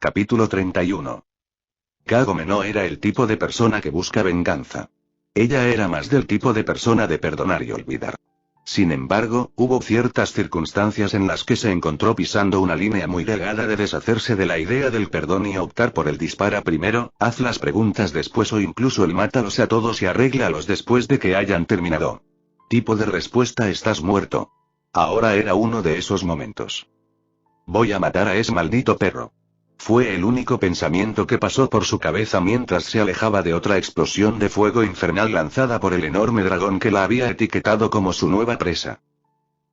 Capítulo 31. Kagome no era el tipo de persona que busca venganza. Ella era más del tipo de persona de perdonar y olvidar. Sin embargo, hubo ciertas circunstancias en las que se encontró pisando una línea muy delgada de deshacerse de la idea del perdón y optar por el dispara primero, haz las preguntas después o incluso el mátalos a todos y arréglalos después de que hayan terminado. Tipo de respuesta: estás muerto. Ahora era uno de esos momentos. Voy a matar a ese maldito perro. Fue el único pensamiento que pasó por su cabeza mientras se alejaba de otra explosión de fuego infernal lanzada por el enorme dragón que la había etiquetado como su nueva presa.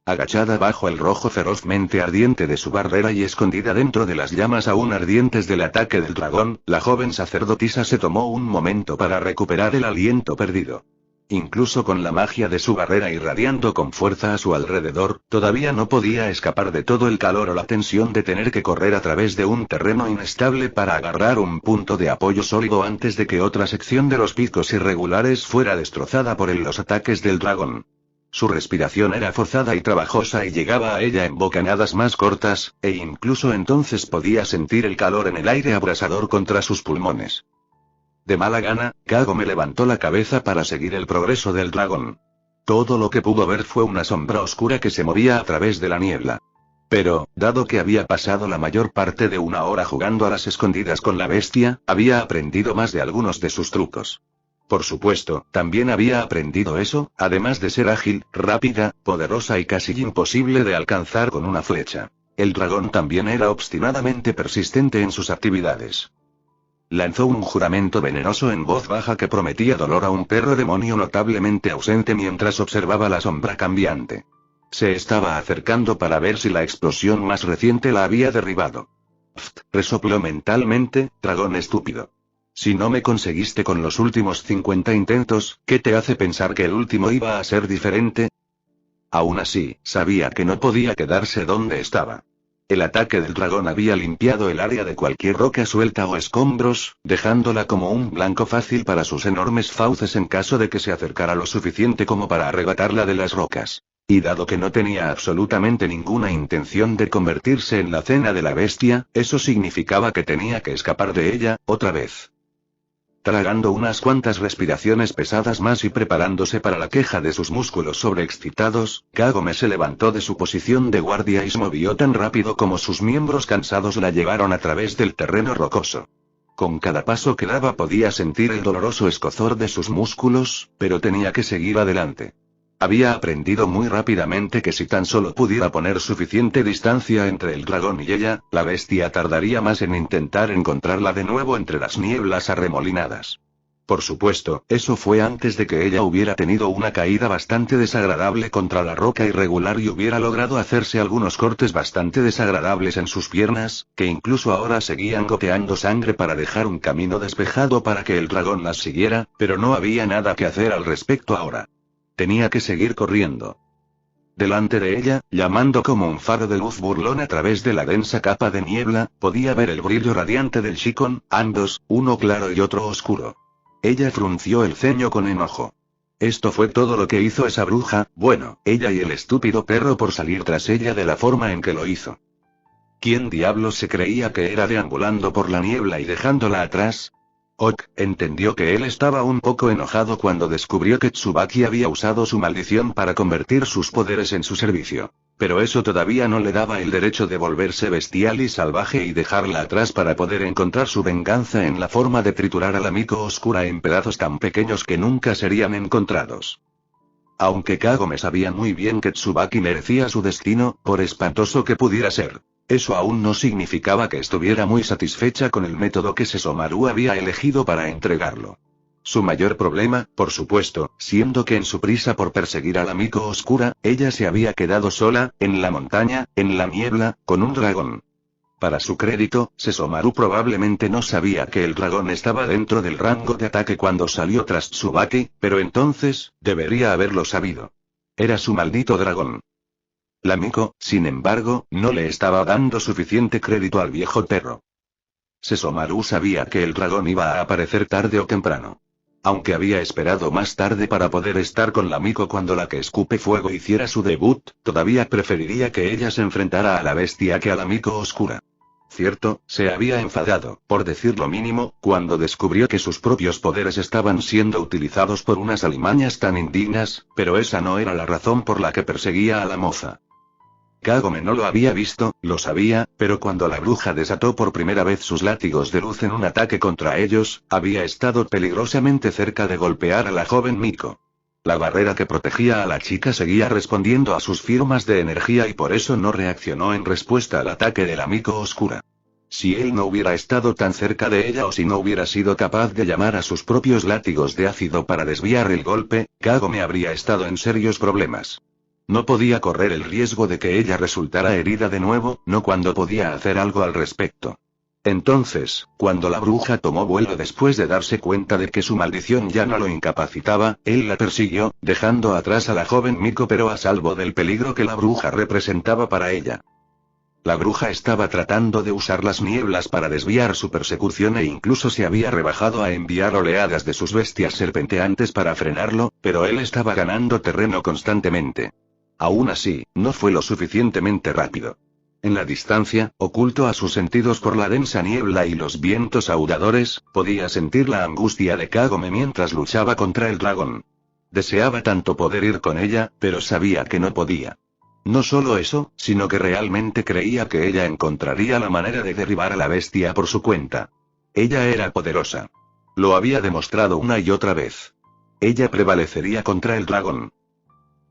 Agachada bajo el rojo ferozmente ardiente de su barrera y escondida dentro de las llamas aún ardientes del ataque del dragón, la joven sacerdotisa se tomó un momento para recuperar el aliento perdido. Incluso con la magia de su barrera irradiando con fuerza a su alrededor, todavía no podía escapar de todo el calor o la tensión de tener que correr a través de un terreno inestable para agarrar un punto de apoyo sólido antes de que otra sección de los picos irregulares fuera destrozada por los ataques del dragón. Su respiración era forzada y trabajosa y llegaba a ella en bocanadas más cortas, e incluso entonces podía sentir el calor en el aire abrasador contra sus pulmones. De mala gana, Kagome levantó la cabeza para seguir el progreso del dragón. Todo lo que pudo ver fue una sombra oscura que se movía a través de la niebla. Pero, dado que había pasado la mayor parte de una hora jugando a las escondidas con la bestia, había aprendido más de algunos de sus trucos. Por supuesto, también había aprendido eso, además de ser ágil, rápida, poderosa y casi imposible de alcanzar con una flecha. El dragón también era obstinadamente persistente en sus actividades. Lanzó un juramento venenoso en voz baja que prometía dolor a un perro demonio notablemente ausente mientras observaba la sombra cambiante. Se estaba acercando para ver si la explosión más reciente la había derribado. Pft, resopló mentalmente, dragón estúpido. Si no me conseguiste con los últimos 50 intentos, ¿qué te hace pensar que el último iba a ser diferente? Aún así, sabía que no podía quedarse donde estaba. El ataque del dragón había limpiado el área de cualquier roca suelta o escombros, dejándola como un blanco fácil para sus enormes fauces en caso de que se acercara lo suficiente como para arrebatarla de las rocas. Y dado que no tenía absolutamente ninguna intención de convertirse en la cena de la bestia, eso significaba que tenía que escapar de ella, otra vez. Tragando unas cuantas respiraciones pesadas más y preparándose para la queja de sus músculos sobreexcitados, Kagome se levantó de su posición de guardia y se movió tan rápido como sus miembros cansados la llevaron a través del terreno rocoso. Con cada paso que daba podía sentir el doloroso escozor de sus músculos, pero tenía que seguir adelante. Había aprendido muy rápidamente que si tan solo pudiera poner suficiente distancia entre el dragón y ella, la bestia tardaría más en intentar encontrarla de nuevo entre las nieblas arremolinadas. Por supuesto, eso fue antes de que ella hubiera tenido una caída bastante desagradable contra la roca irregular y hubiera logrado hacerse algunos cortes bastante desagradables en sus piernas, que incluso ahora seguían goteando sangre para dejar un camino despejado para que el dragón las siguiera, pero no había nada que hacer al respecto ahora. Tenía que seguir corriendo. Delante de ella, llamando como un faro de luz burlón a través de la densa capa de niebla, podía ver el brillo radiante del Shikon, ambos, uno claro y otro oscuro. Ella frunció el ceño con enojo. Esto fue todo lo que hizo esa bruja, bueno, ella y el estúpido perro por salir tras ella de la forma en que lo hizo. ¿Quién diablos se creía que era deambulando por la niebla y dejándola atrás? Ok, entendió que él estaba un poco enojado cuando descubrió que Tsubaki había usado su maldición para convertir sus poderes en su servicio. Pero eso todavía no le daba el derecho de volverse bestial y salvaje y dejarla atrás para poder encontrar su venganza en la forma de triturar a la Miko oscura en pedazos tan pequeños que nunca serían encontrados. Aunque Kagome sabía muy bien que Tsubaki merecía su destino, por espantoso que pudiera ser. Eso aún no significaba que estuviera muy satisfecha con el método que Sesomaru había elegido para entregarlo. Su mayor problema, por supuesto, siendo que en su prisa por perseguir a la Miko oscura, ella se había quedado sola, en la montaña, en la niebla, con un dragón. Para su crédito, Sesomaru probablemente no sabía que el dragón estaba dentro del rango de ataque cuando salió tras Tsubaki, pero entonces, debería haberlo sabido. Era su maldito dragón. La Miko, sin embargo, no le estaba dando suficiente crédito al viejo perro. Sesomaru sabía que el dragón iba a aparecer tarde o temprano. Aunque había esperado más tarde para poder estar con la Miko cuando la que escupe fuego hiciera su debut, todavía preferiría que ella se enfrentara a la bestia que a la Miko oscura. Cierto, se había enfadado, por decir lo mínimo, cuando descubrió que sus propios poderes estaban siendo utilizados por unas alimañas tan indignas, pero esa no era la razón por la que perseguía a la moza. Kagome no lo había visto, lo sabía, pero cuando la bruja desató por primera vez sus látigos de luz en un ataque contra ellos, había estado peligrosamente cerca de golpear a la joven Miko. La barrera que protegía a la chica seguía respondiendo a sus firmas de energía y por eso no reaccionó en respuesta al ataque de la Miko oscura. Si él no hubiera estado tan cerca de ella o si no hubiera sido capaz de llamar a sus propios látigos de ácido para desviar el golpe, Kagome habría estado en serios problemas. No podía correr el riesgo de que ella resultara herida de nuevo, no cuando podía hacer algo al respecto. Entonces, cuando la bruja tomó vuelo después de darse cuenta de que su maldición ya no lo incapacitaba, él la persiguió, dejando atrás a la joven Miko pero a salvo del peligro que la bruja representaba para ella. La bruja estaba tratando de usar las nieblas para desviar su persecución e incluso se había rebajado a enviar oleadas de sus bestias serpenteantes para frenarlo, pero él estaba ganando terreno constantemente. Aún así, no fue lo suficientemente rápido. En la distancia, oculto a sus sentidos por la densa niebla y los vientos aulladores, podía sentir la angustia de Kagome mientras luchaba contra el dragón. Deseaba tanto poder ir con ella, pero sabía que no podía. No solo eso, sino que realmente creía que ella encontraría la manera de derribar a la bestia por su cuenta. Ella era poderosa. Lo había demostrado una y otra vez. Ella prevalecería contra el dragón.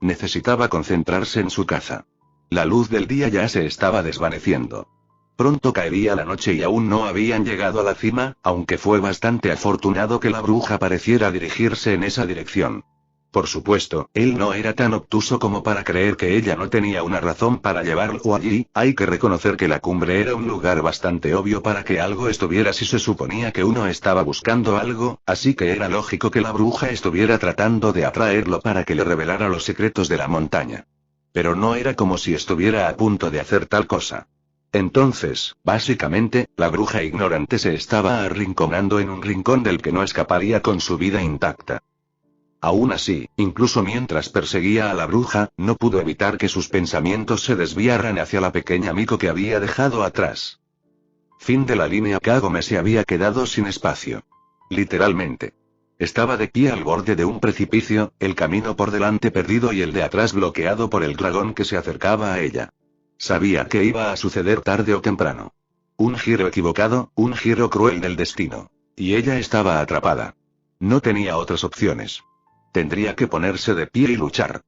Necesitaba concentrarse en su caza. La luz del día ya se estaba desvaneciendo. Pronto caería la noche y aún no habían llegado a la cima, aunque fue bastante afortunado que la bruja pareciera dirigirse en esa dirección. Por supuesto, él no era tan obtuso como para creer que ella no tenía una razón para llevarlo allí. Hay que reconocer que la cumbre era un lugar bastante obvio para que algo estuviera si se suponía que uno estaba buscando algo, así que era lógico que la bruja estuviera tratando de atraerlo para que le revelara los secretos de la montaña. Pero no era como si estuviera a punto de hacer tal cosa. Entonces, básicamente, la bruja ignorante se estaba arrinconando en un rincón del que no escaparía con su vida intacta. Aún así, incluso mientras perseguía a la bruja, no pudo evitar que sus pensamientos se desviaran hacia la pequeña Miko que había dejado atrás. Fin de la línea. Kagome se había quedado sin espacio. Literalmente. Estaba de pie al borde de un precipicio, el camino por delante perdido y el de atrás bloqueado por el dragón que se acercaba a ella. Sabía que iba a suceder tarde o temprano. Un giro equivocado, un giro cruel del destino. Y ella estaba atrapada. No tenía otras opciones. Tendría que ponerse de pie y luchar.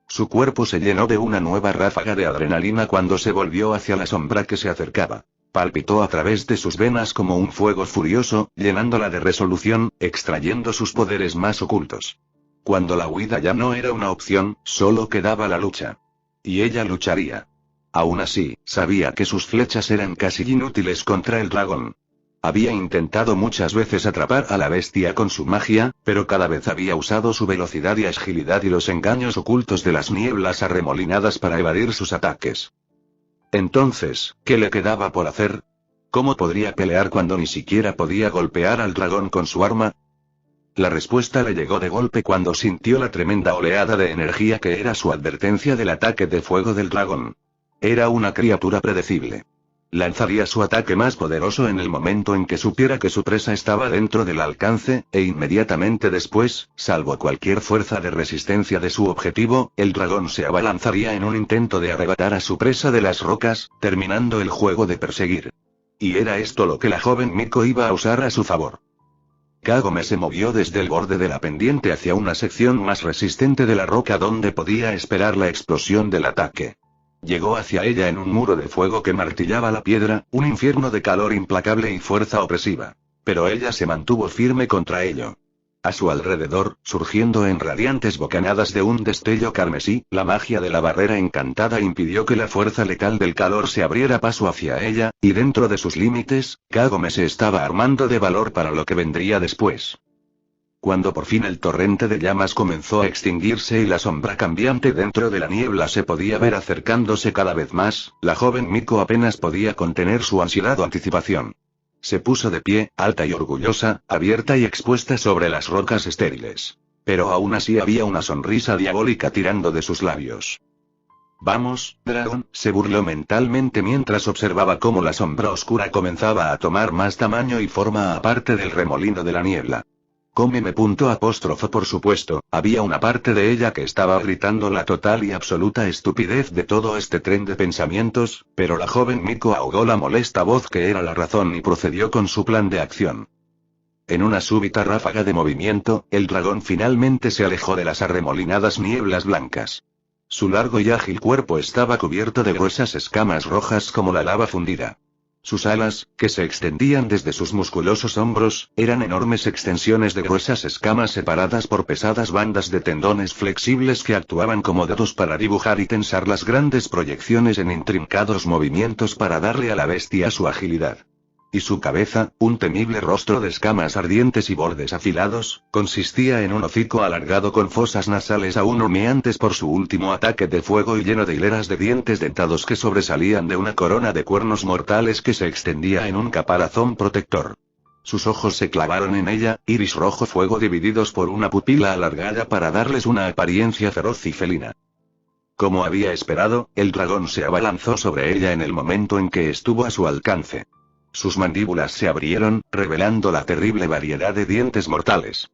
Su cuerpo se llenó de una nueva ráfaga de adrenalina cuando se volvió hacia la sombra que se acercaba. Palpitó a través de sus venas como un fuego furioso, llenándola de resolución, extrayendo sus poderes más ocultos. Cuando la huida ya no era una opción, solo quedaba la lucha. Y ella lucharía. Aún así, sabía que sus flechas eran casi inútiles contra el dragón. Había intentado muchas veces atrapar a la bestia con su magia, pero cada vez había usado su velocidad y agilidad y los engaños ocultos de las nieblas arremolinadas para evadir sus ataques. Entonces, ¿qué le quedaba por hacer? ¿Cómo podría pelear cuando ni siquiera podía golpear al dragón con su arma? La respuesta le llegó de golpe cuando sintió la tremenda oleada de energía que era su advertencia del ataque de fuego del dragón. Era una criatura predecible. Lanzaría su ataque más poderoso en el momento en que supiera que su presa estaba dentro del alcance, e inmediatamente después, salvo cualquier fuerza de resistencia de su objetivo, el dragón se abalanzaría en un intento de arrebatar a su presa de las rocas, terminando el juego de perseguir. Y era esto lo que la joven Miko iba a usar a su favor. Kagome se movió desde el borde de la pendiente hacia una sección más resistente de la roca donde podía esperar la explosión del ataque. Llegó hacia ella en un muro de fuego que martillaba la piedra, un infierno de calor implacable y fuerza opresiva. Pero ella se mantuvo firme contra ello. A su alrededor, surgiendo en radiantes bocanadas de un destello carmesí, la magia de la barrera encantada impidió que la fuerza letal del calor se abriera paso hacia ella, y dentro de sus límites, Kagome se estaba armando de valor para lo que vendría después. Cuando por fin el torrente de llamas comenzó a extinguirse y la sombra cambiante dentro de la niebla se podía ver acercándose cada vez más, la joven Miko apenas podía contener su ansiedad o anticipación. Se puso de pie, alta y orgullosa, abierta y expuesta sobre las rocas estériles. Pero aún así había una sonrisa diabólica tirando de sus labios. Vamos, dragón, se burló mentalmente mientras observaba cómo la sombra oscura comenzaba a tomar más tamaño y forma aparte del remolino de la niebla. Cómeme apóstrofo por supuesto, había una parte de ella que estaba gritando la total y absoluta estupidez de todo este tren de pensamientos, pero la joven Miko ahogó la molesta voz que era la razón y procedió con su plan de acción. En una súbita ráfaga de movimiento, el dragón finalmente se alejó de las arremolinadas nieblas blancas. Su largo y ágil cuerpo estaba cubierto de gruesas escamas rojas como la lava fundida. Sus alas, que se extendían desde sus musculosos hombros, eran enormes extensiones de gruesas escamas separadas por pesadas bandas de tendones flexibles que actuaban como dedos para dibujar y tensar las grandes proyecciones en intrincados movimientos para darle a la bestia su agilidad. Y su cabeza, un temible rostro de escamas ardientes y bordes afilados, consistía en un hocico alargado con fosas nasales aún humeantes por su último ataque de fuego y lleno de hileras de dientes dentados que sobresalían de una corona de cuernos mortales que se extendía en un caparazón protector. Sus ojos se clavaron en ella, iris rojo fuego divididos por una pupila alargada para darles una apariencia feroz y felina. Como había esperado, el dragón se abalanzó sobre ella en el momento en que estuvo a su alcance. Sus mandíbulas se abrieron, revelando la terrible variedad de dientes mortales.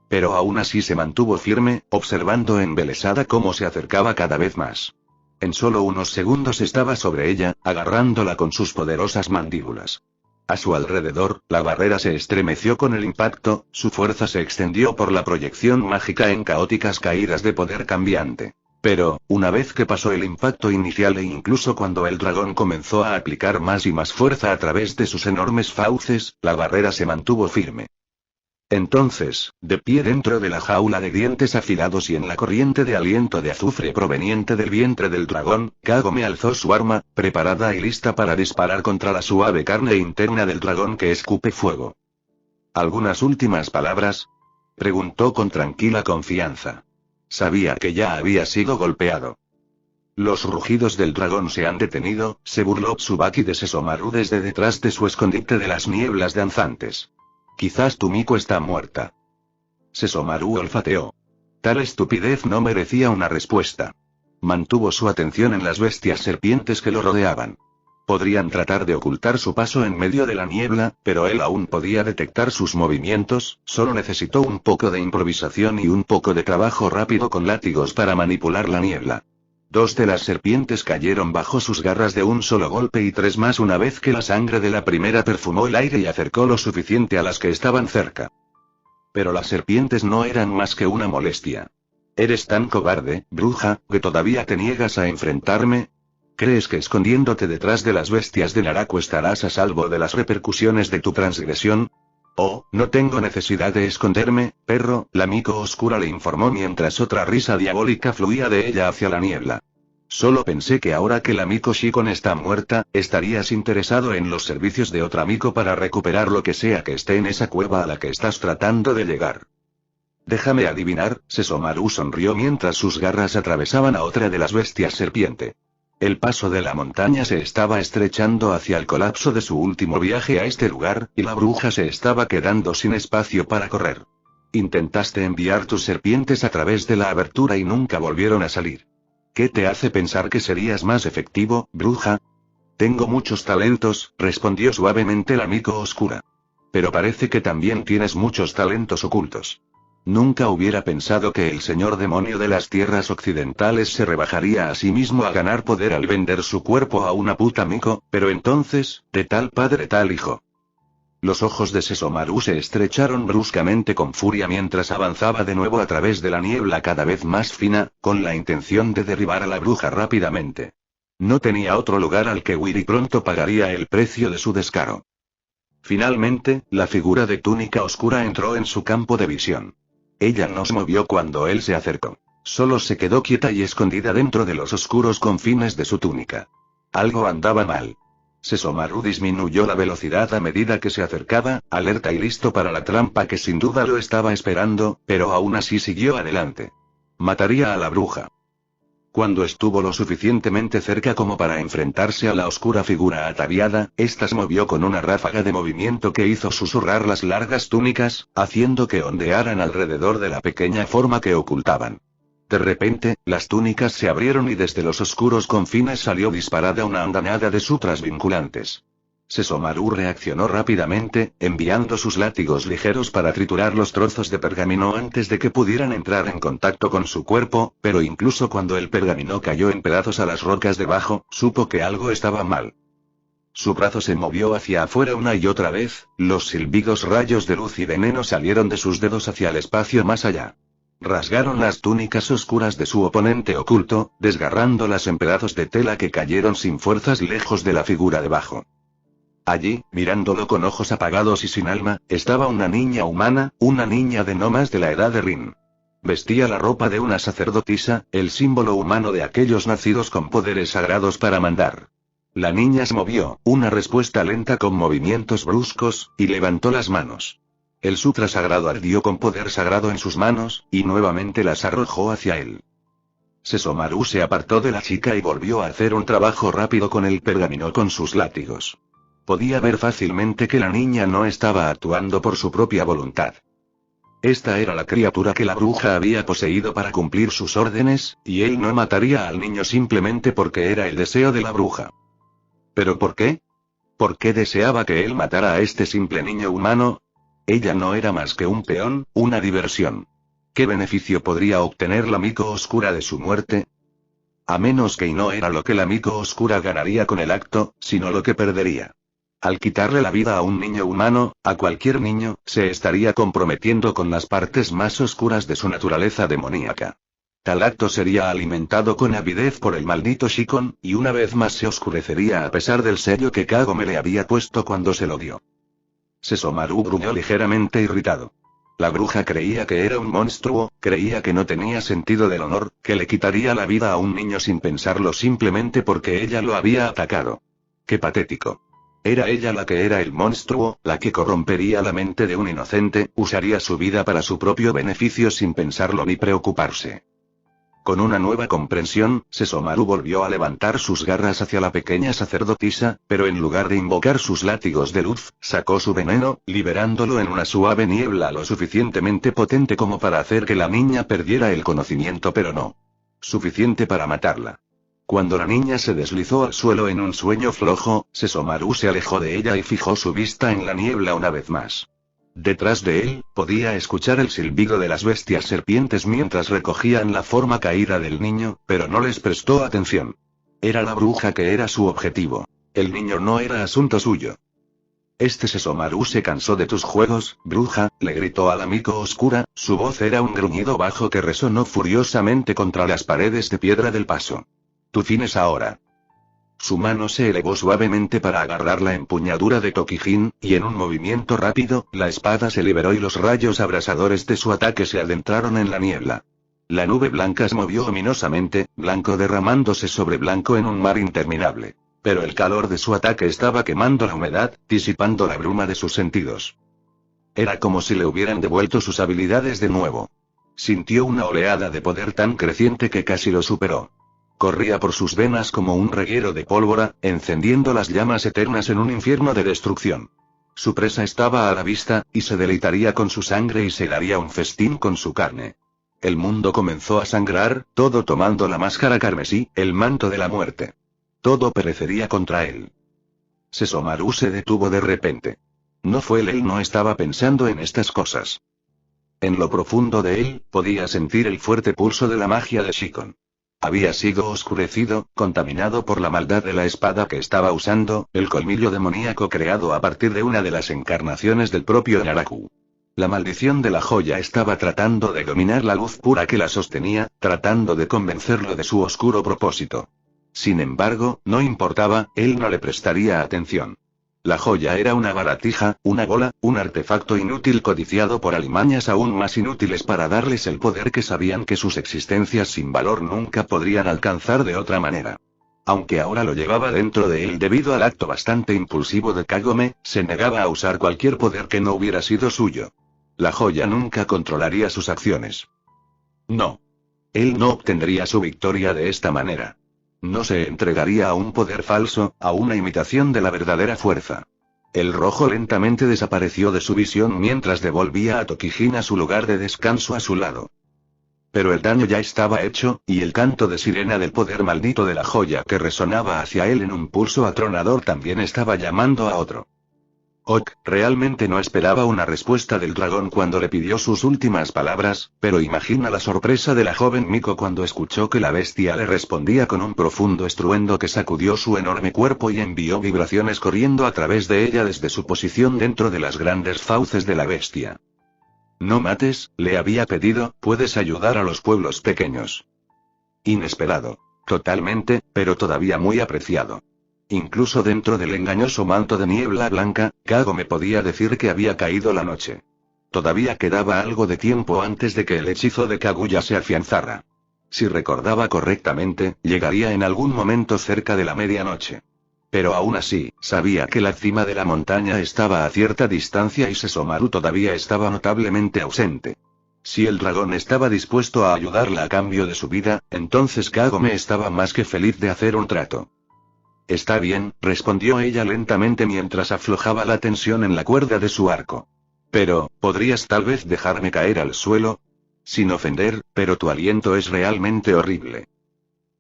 Pero aún así se mantuvo firme, observando embelesada cómo se acercaba cada vez más. En solo unos segundos estaba sobre ella, agarrándola con sus poderosas mandíbulas. A su alrededor, la barrera se estremeció con el impacto, su fuerza se extendió por la proyección mágica en caóticas caídas de poder cambiante. Pero, una vez que pasó el impacto inicial e incluso cuando el dragón comenzó a aplicar más y más fuerza a través de sus enormes fauces, la barrera se mantuvo firme. Entonces, de pie dentro de la jaula de dientes afilados y en la corriente de aliento de azufre proveniente del vientre del dragón, Kagome alzó su arma, preparada y lista para disparar contra la suave carne interna del dragón que escupe fuego. ¿Algunas últimas palabras?, preguntó con tranquila confianza. Sabía que ya había sido golpeado. Los rugidos del dragón se han detenido, se burló Tsubaki de Sesomaru desde detrás de su escondite de las nieblas danzantes. Quizás tu Miko está muerta. Sesomaru olfateó. Tal estupidez no merecía una respuesta. Mantuvo su atención en las bestias serpientes que lo rodeaban. Podrían tratar de ocultar su paso en medio de la niebla, pero él aún podía detectar sus movimientos, solo necesitó un poco de improvisación y un poco de trabajo rápido con látigos para manipular la niebla. 2 de las serpientes cayeron bajo sus garras de un solo golpe y 3 más una vez que la sangre de la primera perfumó el aire y acercó lo suficiente a las que estaban cerca. Pero las serpientes no eran más que una molestia. ¿Eres tan cobarde, bruja, que todavía te niegas a enfrentarme? ¿Crees que escondiéndote detrás de las bestias de Naraku estarás a salvo de las repercusiones de tu transgresión? Oh, no tengo necesidad de esconderme, perro, la Miko oscura le informó mientras otra risa diabólica fluía de ella hacia la niebla. Solo pensé que ahora que la Miko Shikon está muerta, estarías interesado en los servicios de otra Miko para recuperar lo que sea que esté en esa cueva a la que estás tratando de llegar. Déjame adivinar, Sesomaru sonrió mientras sus garras atravesaban a otra de las bestias serpiente. El paso de la montaña se estaba estrechando hacia el colapso de su último viaje a este lugar, y la bruja se estaba quedando sin espacio para correr. Intentaste enviar tus serpientes a través de la abertura y nunca volvieron a salir. ¿Qué te hace pensar que serías más efectivo, bruja? Tengo muchos talentos, respondió suavemente la Miko oscura. Pero parece que también tienes muchos talentos ocultos. Nunca hubiera pensado que el señor demonio de las tierras occidentales se rebajaría a sí mismo a ganar poder al vender su cuerpo a una puta Miko, pero entonces, de tal padre tal hijo. Los ojos de Sesomaru se estrecharon bruscamente con furia mientras avanzaba de nuevo a través de la niebla cada vez más fina, con la intención de derribar a la bruja rápidamente. No tenía otro lugar al que huir y pronto pagaría el precio de su descaro. Finalmente, la figura de túnica oscura entró en su campo de visión. Ella no se movió cuando él se acercó. Solo se quedó quieta y escondida dentro de los oscuros confines de su túnica. Algo andaba mal. Sesomaru disminuyó la velocidad a medida que se acercaba, alerta y listo para la trampa que sin duda lo estaba esperando, pero aún así siguió adelante. Mataría a la bruja. Cuando estuvo lo suficientemente cerca como para enfrentarse a la oscura figura ataviada, ésta se movió con una ráfaga de movimiento que hizo susurrar las largas túnicas, haciendo que ondearan alrededor de la pequeña forma que ocultaban. De repente, las túnicas se abrieron y desde los oscuros confines salió disparada una andanada de sutras vinculantes. Sesomaru reaccionó rápidamente, enviando sus látigos ligeros para triturar los trozos de pergamino antes de que pudieran entrar en contacto con su cuerpo, pero incluso cuando el pergamino cayó en pedazos a las rocas debajo, supo que algo estaba mal. Su brazo se movió hacia afuera una y otra vez, los silbidos rayos de luz y veneno salieron de sus dedos hacia el espacio más allá. Rasgaron las túnicas oscuras de su oponente oculto, desgarrándolas en pedazos de tela que cayeron sin fuerzas lejos de la figura debajo. Allí, mirándolo con ojos apagados y sin alma, estaba una niña humana, una niña de no más de la edad de Rin. Vestía la ropa de una sacerdotisa, el símbolo humano de aquellos nacidos con poderes sagrados para mandar. La niña se movió, una respuesta lenta con movimientos bruscos, y levantó las manos. El sutra sagrado ardió con poder sagrado en sus manos, y nuevamente las arrojó hacia él. Sesomaru se apartó de la chica y volvió a hacer un trabajo rápido con el pergamino con sus látigos. Podía ver fácilmente que la niña no estaba actuando por su propia voluntad. Esta era la criatura que la bruja había poseído para cumplir sus órdenes, y él no mataría al niño simplemente porque era el deseo de la bruja. ¿Pero por qué? ¿Por qué deseaba que él matara a este simple niño humano? Ella no era más que un peón, una diversión. ¿Qué beneficio podría obtener la Miko Oscura de su muerte? A menos que no era lo que la Miko Oscura ganaría con el acto, sino lo que perdería. Al quitarle la vida a un niño humano, a cualquier niño, se estaría comprometiendo con las partes más oscuras de su naturaleza demoníaca. Tal acto sería alimentado con avidez por el maldito Shikon, y una vez más se oscurecería a pesar del sello que Kagome le había puesto cuando se lo dio. Sesomaru gruñó ligeramente irritado. La bruja creía que era un monstruo, creía que no tenía sentido del honor, que le quitaría la vida a un niño sin pensarlo simplemente porque ella lo había atacado. ¡Qué patético! Era ella la que era el monstruo, la que corrompería la mente de un inocente, usaría su vida para su propio beneficio sin pensarlo ni preocuparse. Con una nueva comprensión, Sesomaru volvió a levantar sus garras hacia la pequeña sacerdotisa, pero en lugar de invocar sus látigos de luz, sacó su veneno, liberándolo en una suave niebla lo suficientemente potente como para hacer que la niña perdiera el conocimiento, pero no suficiente para matarla. Cuando la niña se deslizó al suelo en un sueño flojo, Sesomaru se alejó de ella y fijó su vista en la niebla una vez más. Detrás de él, podía escuchar el silbido de las bestias serpientes mientras recogían la forma caída del niño, pero no les prestó atención. Era la bruja que era su objetivo. El niño no era asunto suyo. Sesomaru se cansó de tus juegos, bruja, le gritó a la Miko Oscura, su voz era un gruñido bajo que resonó furiosamente contra las paredes de piedra del paso. Tu fin es ahora. Su mano se elevó suavemente para agarrar la empuñadura de Tokijin, y en un movimiento rápido, la espada se liberó y los rayos abrasadores de su ataque se adentraron en la niebla. La nube blanca se movió ominosamente, blanco derramándose sobre blanco en un mar interminable. Pero el calor de su ataque estaba quemando la humedad, disipando la bruma de sus sentidos. Era como si le hubieran devuelto sus habilidades de nuevo. Sintió una oleada de poder tan creciente que casi lo superó. Corría por sus venas como un reguero de pólvora, encendiendo las llamas eternas en un infierno de destrucción. Su presa estaba a la vista, y se deleitaría con su sangre y se daría un festín con su carne. El mundo comenzó a sangrar, todo tomando la máscara carmesí, el manto de la muerte. Todo perecería contra él. Sesomaru se detuvo de repente. No fue él no estaba pensando en estas cosas. En lo profundo de él, podía sentir el fuerte pulso de la magia de Shikon. Había sido oscurecido, contaminado por la maldad de la espada que estaba usando, el colmillo demoníaco creado a partir de una de las encarnaciones del propio Naraku. La maldición de la joya estaba tratando de dominar la luz pura que la sostenía, tratando de convencerlo de su oscuro propósito. Sin embargo, no importaba, él no le prestaría atención. La joya era una baratija, una bola, un artefacto inútil codiciado por alimañas aún más inútiles para darles el poder que sabían que sus existencias sin valor nunca podrían alcanzar de otra manera. Aunque ahora lo llevaba dentro de él debido al acto bastante impulsivo de Kagome, se negaba a usar cualquier poder que no hubiera sido suyo. La joya nunca controlaría sus acciones. No. Él no obtendría su victoria de esta manera. No se entregaría a un poder falso, a una imitación de la verdadera fuerza. El rojo lentamente desapareció de su visión mientras devolvía a Tokijin a su lugar de descanso a su lado. Pero el daño ya estaba hecho, y el canto de sirena del poder maldito de la joya que resonaba hacia él en un pulso atronador también estaba llamando a otro. Ok, realmente no esperaba una respuesta del dragón cuando le pidió sus últimas palabras, pero imagina la sorpresa de la joven Miko cuando escuchó que la bestia le respondía con un profundo estruendo que sacudió su enorme cuerpo y envió vibraciones corriendo a través de ella desde su posición dentro de las grandes fauces de la bestia. No mates, le había pedido, puedes ayudar a los pueblos pequeños. Inesperado. Totalmente, pero todavía muy apreciado. Incluso dentro del engañoso manto de niebla blanca, Kagome podía decir que había caído la noche. Todavía quedaba algo de tiempo antes de que el hechizo de Kaguya se afianzara. Si recordaba correctamente, llegaría en algún momento cerca de la medianoche. Pero aún así, sabía que la cima de la montaña estaba a cierta distancia y Sesomaru todavía estaba notablemente ausente. Si el dragón estaba dispuesto a ayudarla a cambio de su vida, entonces Kagome estaba más que feliz de hacer un trato. Está bien, respondió ella lentamente mientras aflojaba la tensión en la cuerda de su arco. Pero, ¿podrías tal vez dejarme caer al suelo? Sin ofender, pero tu aliento es realmente horrible.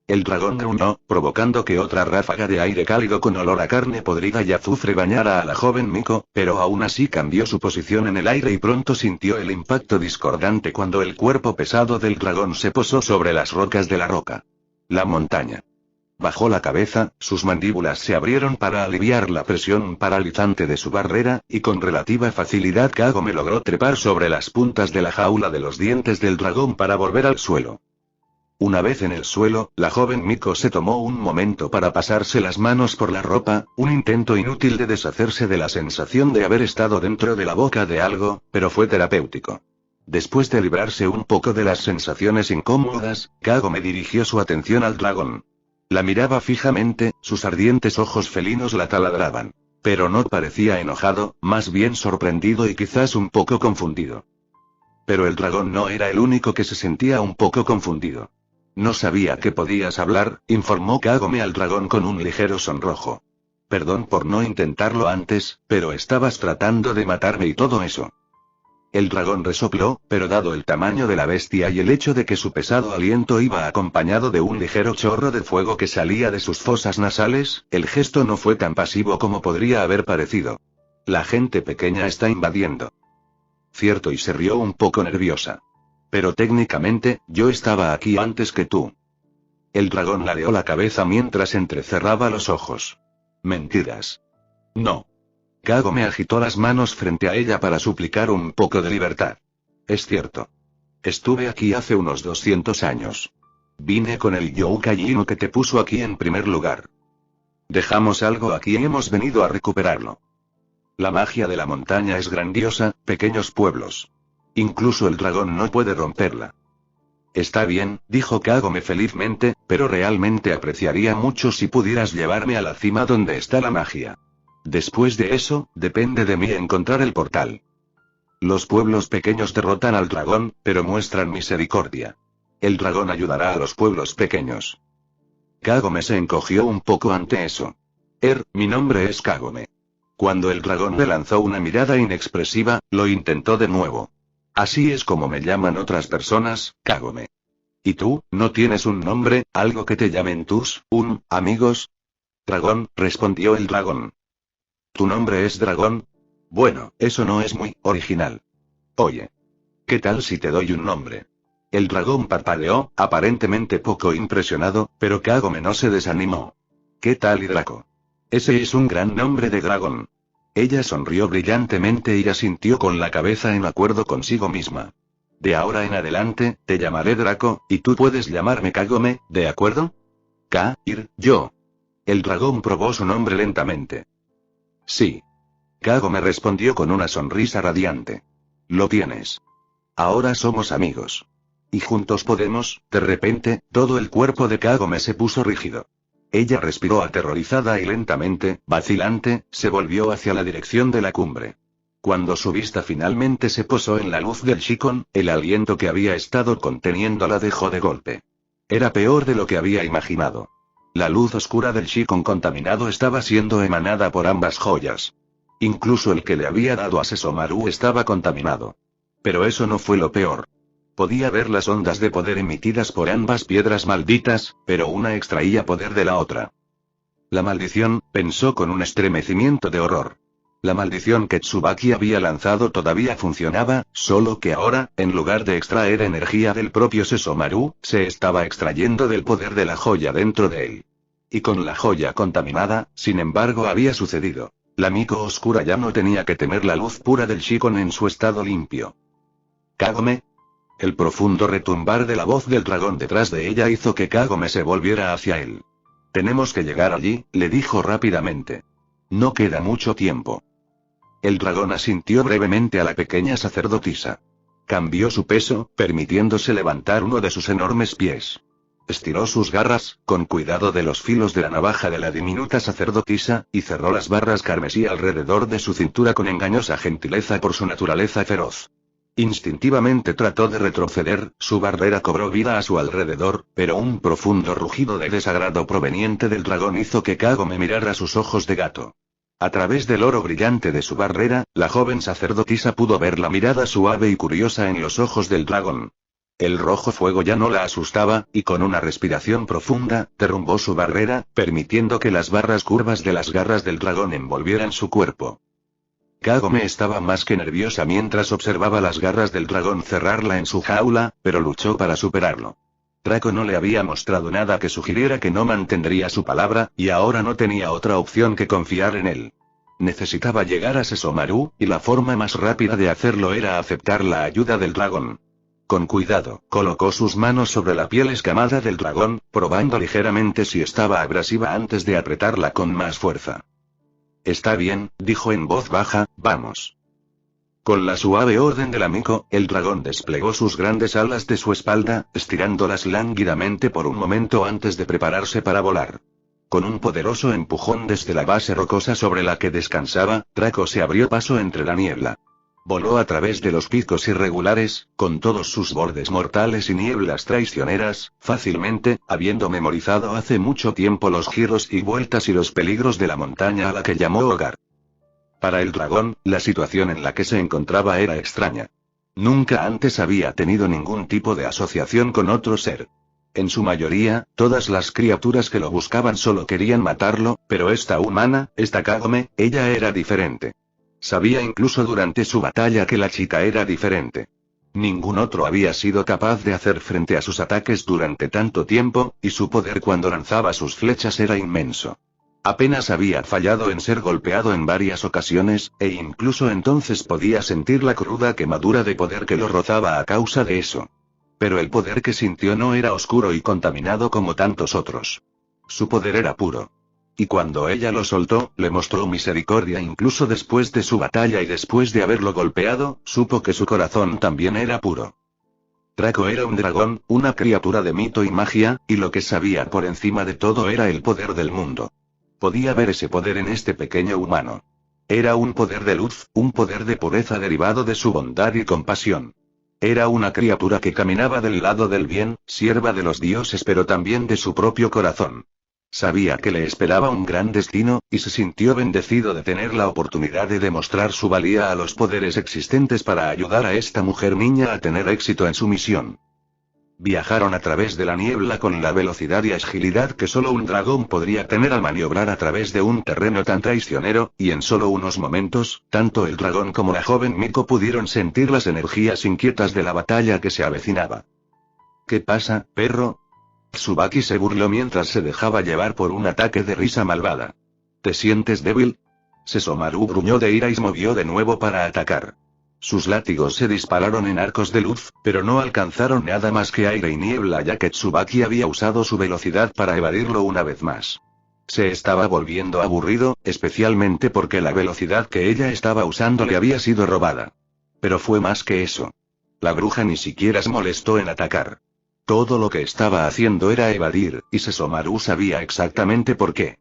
El dragón gruñó, provocando que otra ráfaga de aire cálido con olor a carne podrida y azufre bañara a la joven Miko, pero aún así cambió su posición en el aire y pronto sintió el impacto discordante cuando el cuerpo pesado del dragón se posó sobre las rocas de la roca. La montaña. Bajó la cabeza, sus mandíbulas se abrieron para aliviar la presión paralizante de su barrera, y con relativa facilidad Kagome logró trepar sobre las puntas de la jaula de los dientes del dragón para volver al suelo. Una vez en el suelo, la joven Miko se tomó un momento para pasarse las manos por la ropa, un intento inútil de deshacerse de la sensación de haber estado dentro de la boca de algo, pero fue terapéutico. Después de librarse un poco de las sensaciones incómodas, Kagome dirigió su atención al dragón. La miraba fijamente, sus ardientes ojos felinos la taladraban. Pero no parecía enojado, más bien sorprendido y quizás un poco confundido. Pero el dragón no era el único que se sentía un poco confundido. No sabía que podías hablar, informó Kagome al dragón con un ligero sonrojo. Perdón por no intentarlo antes, pero estabas tratando de matarme y todo eso. El dragón resopló, pero dado el tamaño de la bestia y el hecho de que su pesado aliento iba acompañado de un ligero chorro de fuego que salía de sus fosas nasales, el gesto no fue tan pasivo como podría haber parecido. La gente pequeña está invadiendo. Cierto, y se rió un poco nerviosa. Pero técnicamente, yo estaba aquí antes que tú. El dragón ladeó la cabeza mientras entrecerraba los ojos. Mentiras. No. Kagome agitó las manos frente a ella para suplicar un poco de libertad. Es cierto. Estuve aquí hace unos 200 años. Vine con el Youkajino que te puso aquí en primer lugar. Dejamos algo aquí y hemos venido a recuperarlo. La magia de la montaña es grandiosa, pequeños pueblos. Incluso el dragón no puede romperla. Está bien, dijo Kagome felizmente, pero realmente apreciaría mucho si pudieras llevarme a la cima donde está la magia. Después de eso, depende de mí encontrar el portal. Los pueblos pequeños derrotan al dragón, pero muestran misericordia. El dragón ayudará a los pueblos pequeños. Kagome se encogió un poco ante eso. Mi nombre es Kagome. Cuando el dragón le lanzó una mirada inexpresiva, lo intentó de nuevo. Así es como me llaman otras personas, Kagome. ¿Y tú, no tienes un nombre, algo que te llamen tus, amigos? Dragón, respondió el dragón. ¿Tu nombre es Dragón? Bueno, eso no es muy original. Oye. ¿Qué tal si te doy un nombre? El dragón parpadeó, aparentemente poco impresionado, pero Kagome no se desanimó. ¿Qué tal Hidraco? Ese es un gran nombre de dragón. Ella sonrió brillantemente y asintió con la cabeza en acuerdo consigo misma. De ahora en adelante, te llamaré Draco, y tú puedes llamarme Kagome, ¿de acuerdo? Yo. El dragón probó su nombre lentamente. Sí. Kagome respondió con una sonrisa radiante. Lo tienes. Ahora somos amigos. Y juntos podemos, de repente, todo el cuerpo de Kagome se puso rígido. Ella respiró aterrorizada y lentamente, vacilante, se volvió hacia la dirección de la cumbre. Cuando su vista finalmente se posó en la luz del Shikon, el aliento que había estado conteniendo la dejó de golpe. Era peor de lo que había imaginado. La luz oscura del Shikon contaminado estaba siendo emanada por ambas joyas. Incluso el que le había dado a Sesomaru estaba contaminado. Pero eso no fue lo peor. Podía ver las ondas de poder emitidas por ambas piedras malditas, pero una extraía poder de la otra. La maldición, pensó con un estremecimiento de horror. La maldición que Tsubaki había lanzado todavía funcionaba, solo que ahora, en lugar de extraer energía del propio Sesomaru, se estaba extrayendo del poder de la joya dentro de él. Y con la joya contaminada, sin embargo, había sucedido. La Miko oscura ya no tenía que temer la luz pura del Shikon en su estado limpio. Kagome. El profundo retumbar de la voz del dragón detrás de ella hizo que Kagome se volviera hacia él. Tenemos que llegar allí, le dijo rápidamente. No queda mucho tiempo. El dragón asintió brevemente a la pequeña sacerdotisa. Cambió su peso, permitiéndose levantar uno de sus enormes pies. Estiró sus garras, con cuidado de los filos de la navaja de la diminuta sacerdotisa, y cerró las barras carmesí alrededor de su cintura con engañosa gentileza por su naturaleza feroz. Instintivamente trató de retroceder, su barrera cobró vida a su alrededor, pero un profundo rugido de desagrado proveniente del dragón hizo que Kagome mirara sus ojos de gato. A través del oro brillante de su barrera, la joven sacerdotisa pudo ver la mirada suave y curiosa en los ojos del dragón. El rojo fuego ya no la asustaba, y con una respiración profunda, derrumbó su barrera, permitiendo que las barras curvas de las garras del dragón envolvieran su cuerpo. Kagome estaba más que nerviosa mientras observaba las garras del dragón cerrarla en su jaula, pero luchó para superarlo. Draco no le había mostrado nada que sugiriera que no mantendría su palabra, y ahora no tenía otra opción que confiar en él. Necesitaba llegar a Sesomaru, y la forma más rápida de hacerlo era aceptar la ayuda del dragón. Con cuidado, colocó sus manos sobre la piel escamada del dragón, probando ligeramente si estaba abrasiva antes de apretarla con más fuerza. Está bien, dijo en voz baja, vamos. Con la suave orden de la Miko, el dragón desplegó sus grandes alas de su espalda, estirándolas lánguidamente por un momento antes de prepararse para volar. Con un poderoso empujón desde la base rocosa sobre la que descansaba, Draco se abrió paso entre la niebla. Voló a través de los picos irregulares, con todos sus bordes mortales y nieblas traicioneras, fácilmente, habiendo memorizado hace mucho tiempo los giros y vueltas y los peligros de la montaña a la que llamó hogar. Para el dragón, la situación en la que se encontraba era extraña. Nunca antes había tenido ningún tipo de asociación con otro ser. En su mayoría, todas las criaturas que lo buscaban solo querían matarlo, pero esta humana, esta Kagome, ella era diferente. Sabía incluso durante su batalla que la chica era diferente. Ningún otro había sido capaz de hacer frente a sus ataques durante tanto tiempo, y su poder cuando lanzaba sus flechas era inmenso. Apenas había fallado en ser golpeado en varias ocasiones, e incluso entonces podía sentir la cruda quemadura de poder que lo rozaba a causa de eso. Pero el poder que sintió no era oscuro y contaminado como tantos otros. Su poder era puro. Y cuando ella lo soltó, le mostró misericordia incluso después de su batalla y después de haberlo golpeado, supo que su corazón también era puro. Draco era un dragón, una criatura de mito y magia, y lo que sabía por encima de todo era el poder del mundo. Podía ver ese poder en este pequeño humano. Era un poder de luz, un poder de pureza derivado de su bondad y compasión. Era una criatura que caminaba del lado del bien, sierva de los dioses pero también de su propio corazón. Sabía que le esperaba un gran destino, y se sintió bendecido de tener la oportunidad de demostrar su valía a los poderes existentes para ayudar a esta mujer niña a tener éxito en su misión. Viajaron a través de la niebla con la velocidad y agilidad que solo un dragón podría tener al maniobrar a través de un terreno tan traicionero, y en solo unos momentos, tanto el dragón como la joven Miko pudieron sentir las energías inquietas de la batalla que se avecinaba. ¿Qué pasa, perro? Tsubaki se burló mientras se dejaba llevar por un ataque de risa malvada. ¿Te sientes débil? Sesomaru gruñó de ira y se movió de nuevo para atacar. Sus látigos se dispararon en arcos de luz, pero no alcanzaron nada más que aire y niebla ya que Tsubaki había usado su velocidad para evadirlo una vez más. Se estaba volviendo aburrido, especialmente porque la velocidad que ella estaba usando le había sido robada. Pero fue más que eso. La bruja ni siquiera se molestó en atacar. Todo lo que estaba haciendo era evadir, y Sesomaru sabía exactamente por qué.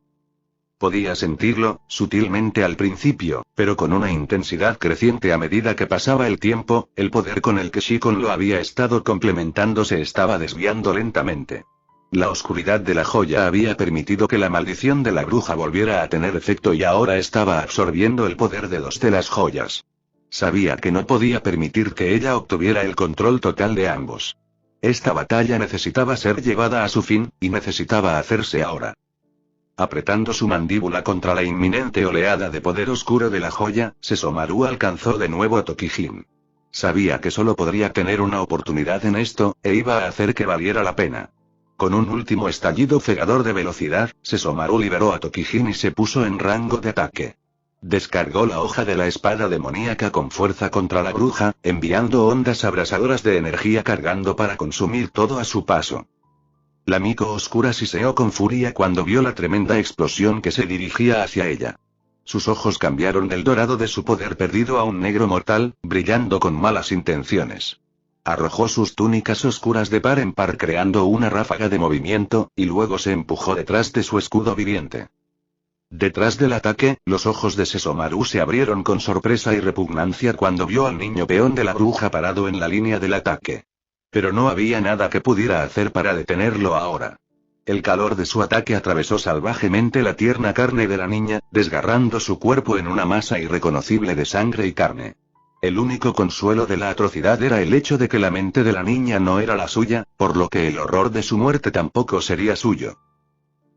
Podía sentirlo, sutilmente al principio, pero con una intensidad creciente a medida que pasaba el tiempo, el poder con el que Shikon lo había estado complementando se estaba desviando lentamente. La oscuridad de la joya había permitido que la maldición de la bruja volviera a tener efecto y ahora estaba absorbiendo el poder de dos de las joyas. Sabía que no podía permitir que ella obtuviera el control total de ambos. Esta batalla necesitaba ser llevada a su fin, y necesitaba hacerse ahora. Apretando su mandíbula contra la inminente oleada de poder oscuro de la joya, Sesomaru alcanzó de nuevo a Tokijin. Sabía que solo podría tener una oportunidad en esto, e iba a hacer que valiera la pena. Con un último estallido cegador de velocidad, Sesomaru liberó a Tokijin y se puso en rango de ataque. Descargó la hoja de la espada demoníaca con fuerza contra la bruja, enviando ondas abrasadoras de energía cargando para consumir todo a su paso. La Miko oscura siseó con furia cuando vio la tremenda explosión que se dirigía hacia ella. Sus ojos cambiaron del dorado de su poder perdido a un negro mortal, brillando con malas intenciones. Arrojó sus túnicas oscuras de par en par creando una ráfaga de movimiento, y luego se empujó detrás de su escudo viviente. Detrás del ataque, los ojos de Sesomaru se abrieron con sorpresa y repugnancia cuando vio al niño peón de la bruja parado en la línea del ataque. Pero no había nada que pudiera hacer para detenerlo ahora. El calor de su ataque atravesó salvajemente la tierna carne de la niña, desgarrando su cuerpo en una masa irreconocible de sangre y carne. El único consuelo de la atrocidad era el hecho de que la mente de la niña no era la suya, por lo que el horror de su muerte tampoco sería suyo.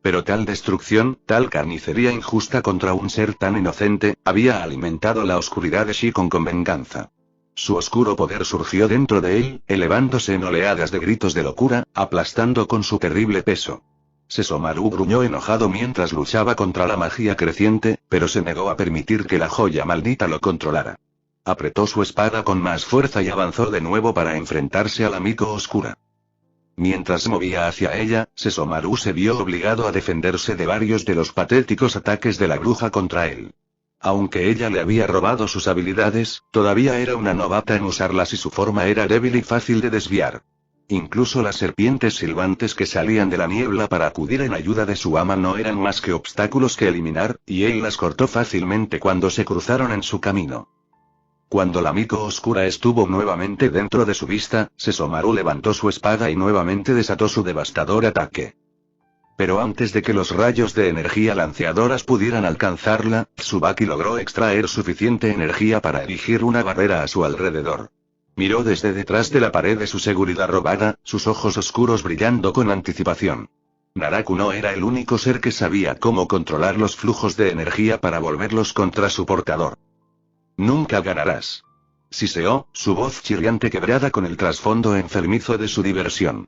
Pero tal destrucción, tal carnicería injusta contra un ser tan inocente, había alimentado la oscuridad de Shikon con venganza. Su oscuro poder surgió dentro de él, elevándose en oleadas de gritos de locura, aplastando con su terrible peso. Sesomaru gruñó enojado mientras luchaba contra la magia creciente, pero se negó a permitir que la joya maldita lo controlara. Apretó su espada con más fuerza y avanzó de nuevo para enfrentarse a la Miko oscura. Mientras movía hacia ella, Sesomaru se vio obligado a defenderse de varios de los patéticos ataques de la bruja contra él. Aunque ella le había robado sus habilidades, todavía era una novata en usarlas y su forma era débil y fácil de desviar. Incluso las serpientes silbantes que salían de la niebla para acudir en ayuda de su ama no eran más que obstáculos que eliminar, y él las cortó fácilmente cuando se cruzaron en su camino. Cuando la Miko oscura estuvo nuevamente dentro de su vista, Sesomaru levantó su espada y nuevamente desató su devastador ataque. Pero antes de que los rayos de energía lanceadoras pudieran alcanzarla, Tsubaki logró extraer suficiente energía para erigir una barrera a su alrededor. Miró desde detrás de la pared de su seguridad robada, sus ojos oscuros brillando con anticipación. Naraku no era el único ser que sabía cómo controlar los flujos de energía para volverlos contra su portador. Nunca ganarás. Siseó, su voz chirriante quebrada con el trasfondo enfermizo de su diversión.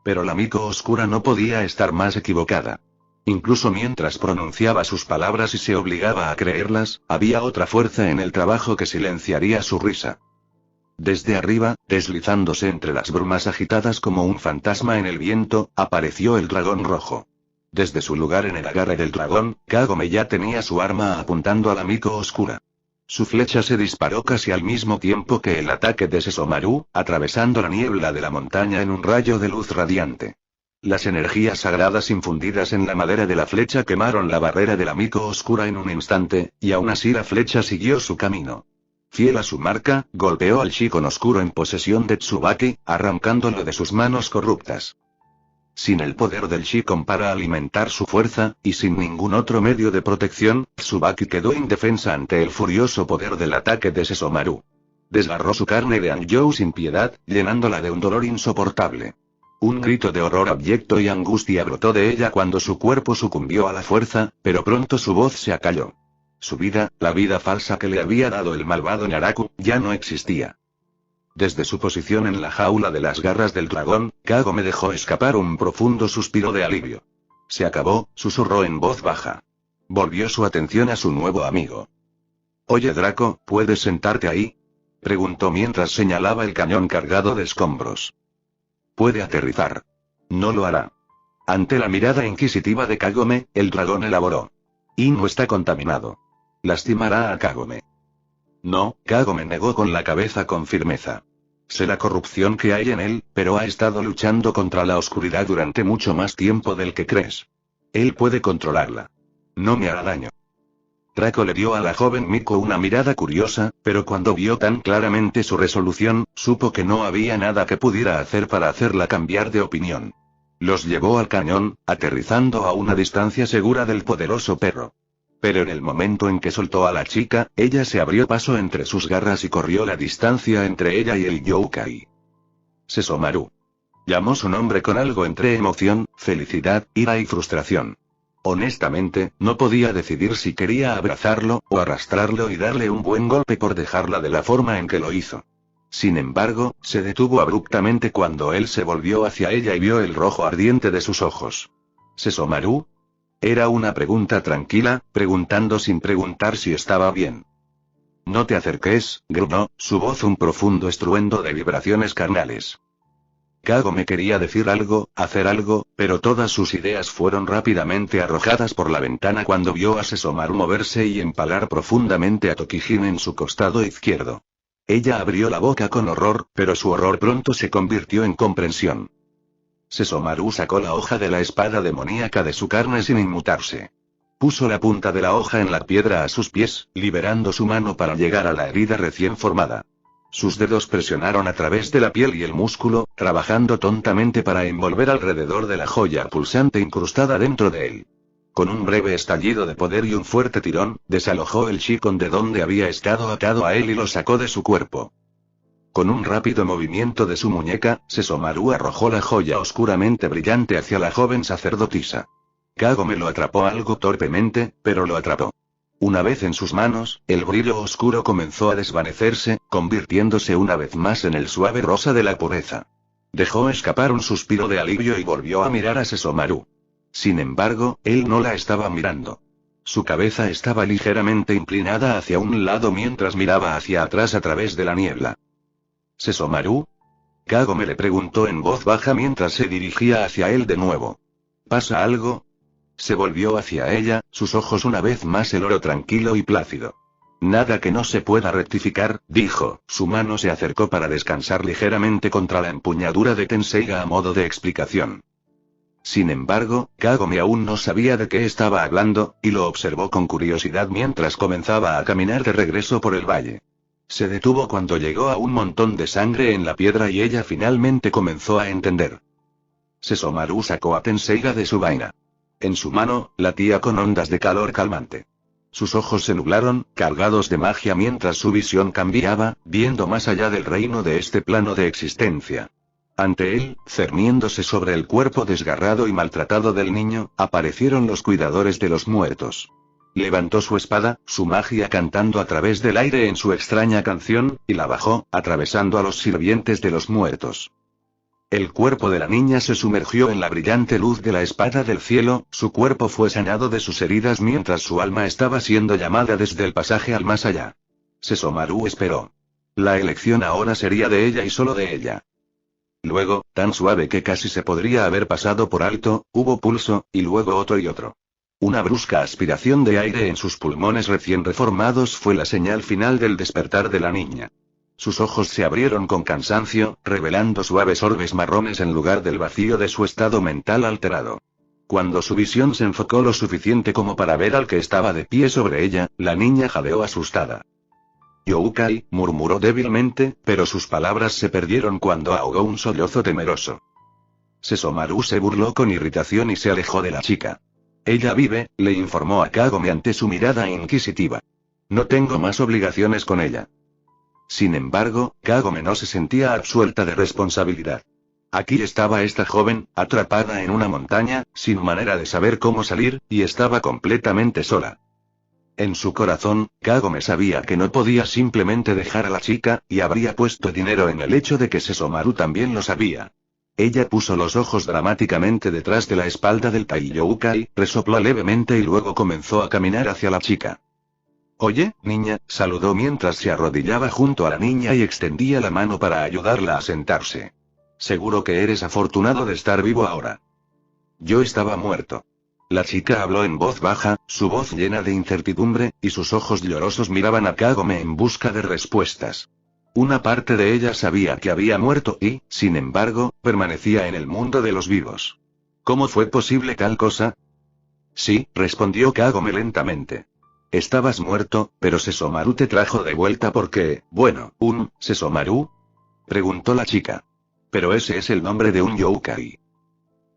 Pero la Miko oscura no podía estar más equivocada. Incluso mientras pronunciaba sus palabras y se obligaba a creerlas, había otra fuerza en el trabajo que silenciaría su risa. Desde arriba, deslizándose entre las brumas agitadas como un fantasma en el viento, apareció el dragón rojo. Desde su lugar en el agarre del dragón, Kagome ya tenía su arma apuntando a la Miko oscura. Su flecha se disparó casi al mismo tiempo que el ataque de Sesomaru, atravesando la niebla de la montaña en un rayo de luz radiante. Las energías sagradas infundidas en la madera de la flecha quemaron la barrera de la Miko oscura en un instante, y aún así la flecha siguió su camino. Fiel a su marca, golpeó al Shikon oscuro en posesión de Tsubaki, arrancándolo de sus manos corruptas. Sin el poder del Shikon para alimentar su fuerza, y sin ningún otro medio de protección, Tsubaki quedó indefensa ante el furioso poder del ataque de Sesomaru. Desgarró su carne de Anjou sin piedad, llenándola de un dolor insoportable. Un grito de horror abyecto y angustia brotó de ella cuando su cuerpo sucumbió a la fuerza, pero pronto su voz se acalló. Su vida, la vida falsa que le había dado el malvado Naraku, ya no existía. Desde su posición en la jaula de las garras del dragón, Kagome dejó escapar un profundo suspiro de alivio. Se acabó, susurró en voz baja. Volvió su atención a su nuevo amigo. Oye Draco, ¿puedes sentarte ahí? Preguntó mientras señalaba el cañón cargado de escombros. Puede aterrizar. No lo hará. Ante la mirada inquisitiva de Kagome, el dragón elaboró. Ino está contaminado. Lastimará a Kagome. No, Kagome negó con la cabeza con firmeza. Sé la corrupción que hay en él, pero ha estado luchando contra la oscuridad durante mucho más tiempo del que crees. Él puede controlarla. No me hará daño. Draco le dio a la joven Miko una mirada curiosa, pero cuando vio tan claramente su resolución, supo que no había nada que pudiera hacer para hacerla cambiar de opinión. Los llevó al cañón, aterrizando a una distancia segura del poderoso perro. Pero en el momento en que soltó a la chica, ella se abrió paso entre sus garras y corrió la distancia entre ella y el yokai. Sesomaru. Llamó su nombre con algo entre emoción, felicidad, ira y frustración. Honestamente, no podía decidir si quería abrazarlo, o arrastrarlo y darle un buen golpe por dejarla de la forma en que lo hizo. Sin embargo, se detuvo abruptamente cuando él se volvió hacia ella y vio el rojo ardiente de sus ojos. ¿Sesomaru? Era una pregunta tranquila, preguntando sin preguntar si estaba bien. No te acerques, gruñó, su voz un profundo estruendo de vibraciones carnales. Kagome quería decir algo, hacer algo, pero todas sus ideas fueron rápidamente arrojadas por la ventana cuando vio a Sesomaru moverse y empalar profundamente a Tokijin en su costado izquierdo. Ella abrió la boca con horror, pero su horror pronto se convirtió en comprensión. Sesomaru sacó la hoja de la espada demoníaca de su carne sin inmutarse. Puso la punta de la hoja en la piedra a sus pies, liberando su mano para llegar a la herida recién formada. Sus dedos presionaron a través de la piel y el músculo, trabajando tontamente para envolver alrededor de la joya pulsante incrustada dentro de él. Con un breve estallido de poder y un fuerte tirón, desalojó el shikon de donde había estado atado a él y lo sacó de su cuerpo. Con un rápido movimiento de su muñeca, Sesomaru arrojó la joya oscuramente brillante hacia la joven sacerdotisa. Kagome lo atrapó algo torpemente, pero lo atrapó. Una vez en sus manos, el brillo oscuro comenzó a desvanecerse, convirtiéndose una vez más en el suave rosa de la pureza. Dejó escapar un suspiro de alivio y volvió a mirar a Sesomaru. Sin embargo, él no la estaba mirando. Su cabeza estaba ligeramente inclinada hacia un lado mientras miraba hacia atrás a través de la niebla. ¿Sesomaru? Kagome le preguntó en voz baja mientras se dirigía hacia él de nuevo. ¿Pasa algo? Se volvió hacia ella, sus ojos una vez más el oro tranquilo y plácido. Nada que no se pueda rectificar, dijo, su mano se acercó para descansar ligeramente contra la empuñadura de Tenseiga a modo de explicación. Sin embargo, Kagome aún no sabía de qué estaba hablando, y lo observó con curiosidad mientras comenzaba a caminar de regreso por el valle. Se detuvo cuando llegó a un montón de sangre en la piedra y ella finalmente comenzó a entender. Sesomaru sacó a Tenseiga de su vaina. En su mano, latía con ondas de calor calmante. Sus ojos se nublaron, cargados de magia mientras su visión cambiaba, viendo más allá del reino de este plano de existencia. Ante él, cerniéndose sobre el cuerpo desgarrado y maltratado del niño, aparecieron los cuidadores de los muertos. Levantó su espada, su magia cantando a través del aire en su extraña canción, y la bajó, atravesando a los sirvientes de los muertos. El cuerpo de la niña se sumergió en la brillante luz de la espada del cielo, su cuerpo fue sanado de sus heridas mientras su alma estaba siendo llamada desde el pasaje al más allá. Sesomaru esperó. La elección ahora sería de ella y solo de ella. Luego, tan suave que casi se podría haber pasado por alto, hubo pulso, y luego otro y otro. Una brusca aspiración de aire en sus pulmones recién reformados fue la señal final del despertar de la niña. Sus ojos se abrieron con cansancio, revelando suaves orbes marrones en lugar del vacío de su estado mental alterado. Cuando su visión se enfocó lo suficiente como para ver al que estaba de pie sobre ella, la niña jadeó asustada. Youkai, murmuró débilmente, pero sus palabras se perdieron cuando ahogó un sollozo temeroso. Sesomaru se burló con irritación y se alejó de la chica. Ella vive, le informó a Kagome ante su mirada inquisitiva. No tengo más obligaciones con ella. Sin embargo, Kagome no se sentía absuelta de responsabilidad. Aquí estaba esta joven, atrapada en una montaña, sin manera de saber cómo salir, y estaba completamente sola. En su corazón, Kagome sabía que no podía simplemente dejar a la chica, y habría puesto dinero en el hecho de que Sesomaru también lo sabía. Ella puso los ojos dramáticamente detrás de la espalda del Taiyoukai, resopló levemente y luego comenzó a caminar hacia la chica. Oye, niña, saludó mientras se arrodillaba junto a la niña y extendía la mano para ayudarla a sentarse. Seguro que eres afortunado de estar vivo ahora. Yo estaba muerto. La chica habló en voz baja, su voz llena de incertidumbre, y sus ojos llorosos miraban a Kagome en busca de respuestas. Una parte de ella sabía que había muerto y, sin embargo, permanecía en el mundo de los vivos. ¿Cómo fue posible tal cosa? Sí, respondió Kagome lentamente. Estabas muerto, pero Sesomaru te trajo de vuelta porque, bueno, ¿Sesomaru? Preguntó la chica. Pero ese es el nombre de un yokai.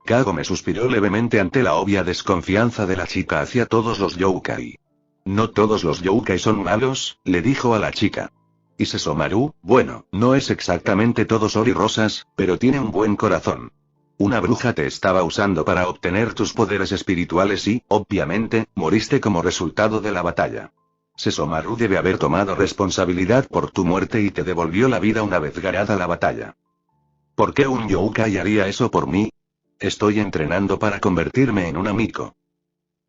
Kagome suspiró levemente ante la obvia desconfianza de la chica hacia todos los yokai. No todos los yokai son malos, le dijo a la chica. Y Sesomaru, bueno, no es exactamente todo sol y rosas, pero tiene un buen corazón. Una bruja te estaba usando para obtener tus poderes espirituales y, obviamente, moriste como resultado de la batalla. Sesomaru debe haber tomado responsabilidad por tu muerte y te devolvió la vida una vez ganada la batalla. ¿Por qué un yokai haría eso por mí? Estoy entrenando para convertirme en un amigo.